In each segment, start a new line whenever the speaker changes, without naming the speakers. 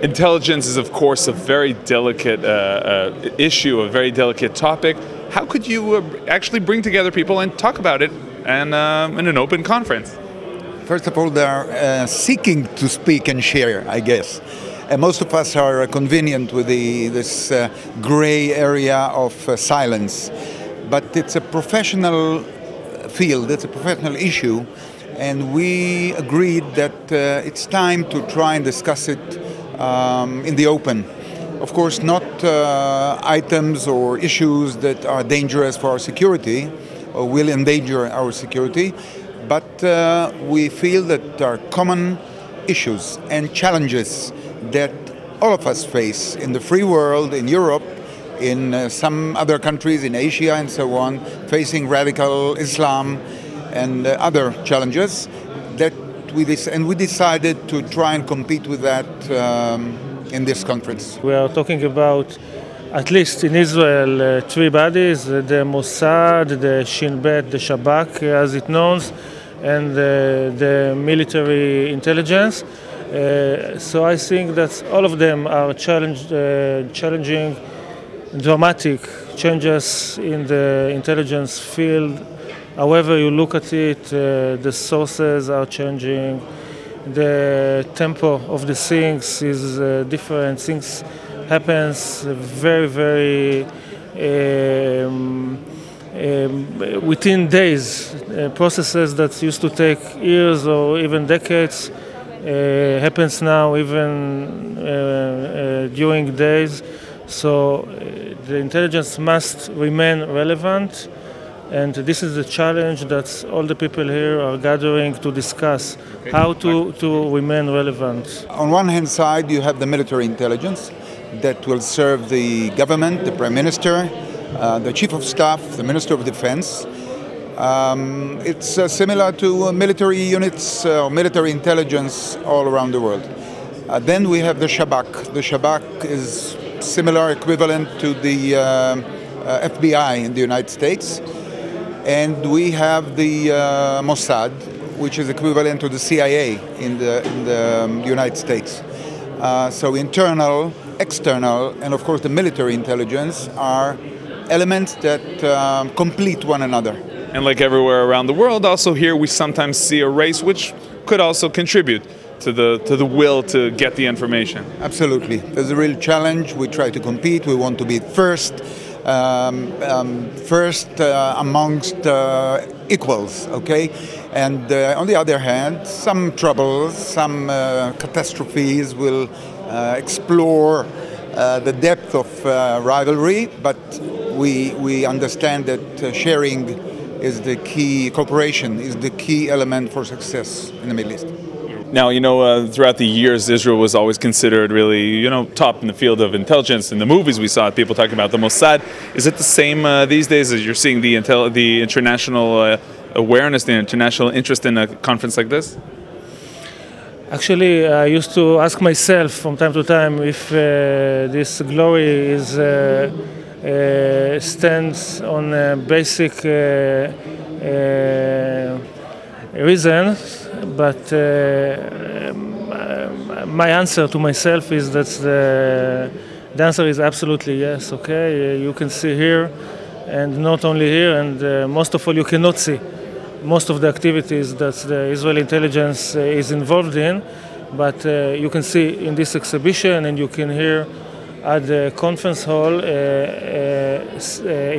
Intelligence is, of course, a very delicate issue, a very delicate topic. How could you actually bring together people and talk about it and in an open conference?
First of all, they are seeking to speak and share, I guess. And most of us are convenient with this gray area of silence. But it's a professional field, it's a professional issue, and we agreed that it's time to try and discuss it in the open. Of course, not items or issues that are dangerous for our security or will endanger our security, but we feel that there are common issues and challenges that all of us face in the free world, in Europe, in some other countries, in Asia and so on, facing radical Islam and other challenges that we decided to try and compete with that in this conference.
We are talking about, at least in Israel, three bodies: the Mossad, the Shin Bet, the Shabak, as it knows, and the military intelligence. So I think that all of them are challenging, dramatic changes in the intelligence field. However you look at it, the sources are changing, the tempo of the things is different. Things happens very, very within days. Processes that used to take years or even decades happens now even during days. So the intelligence must remain relevant, and this is the challenge that all the people here are gathering to discuss, how to remain relevant.
On one hand side, you have the military intelligence that will serve the government, the Prime Minister, the Chief of Staff, the Minister of Defense. It's similar to military units or military intelligence all around the world. Then we have the Shabak. The Shabak is similar, equivalent to the FBI in the United States. And we have the Mossad, which is equivalent to the CIA in the United States. So internal, external, and of course the military intelligence are elements that complete one another.
And like everywhere around the world, also here we sometimes see a race which could also contribute to the will to get the information.
Absolutely. There's a real challenge. We try to compete. We want to be first amongst equals, okay? And on the other hand, some troubles, some catastrophes will explore the depth of rivalry, but we understand that sharing is the key, cooperation is the key element for success in the Middle East.
Now, throughout the years, Israel was always considered really, top in the field of intelligence. In the movies we saw people talking about the Mossad. Is it the same these days as you're seeing the international awareness, the international interest in a conference like this?
Actually, I used to ask myself from time to time if this glory is stands on basic reasons. But my answer to myself is that the answer is absolutely yes. Okay, you can see here, and not only here, and most of all, you cannot see most of the activities that the Israeli intelligence is involved in. But you can see in this exhibition, and you can hear at the conference hall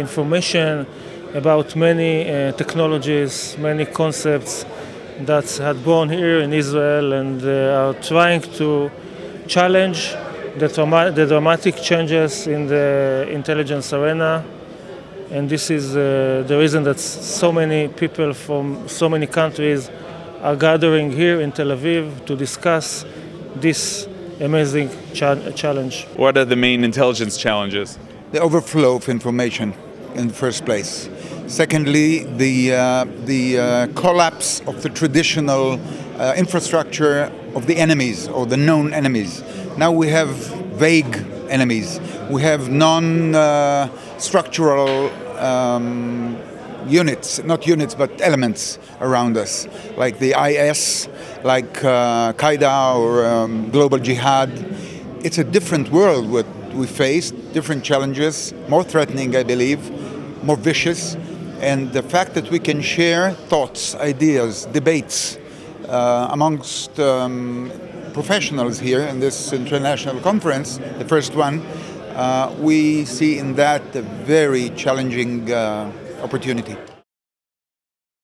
information about many technologies, many concepts that had born here in Israel, and are trying to challenge the dramatic changes in the intelligence arena. And this is the reason that so many people from so many countries are gathering here in Tel Aviv to discuss this amazing challenge.
What are the main intelligence challenges?
The overflow of information in the first place. Secondly, the collapse of the traditional infrastructure of the enemies or the known enemies. Now we have vague enemies. We have non-structural units, not units, but elements around us, like the IS, like Qaeda or Global Jihad. it's a different world what we face, different challenges, more threatening, I believe, more vicious. And the fact that we can share thoughts, ideas, debates amongst professionals here in this international conference, the first one, we see in that a very challenging opportunity.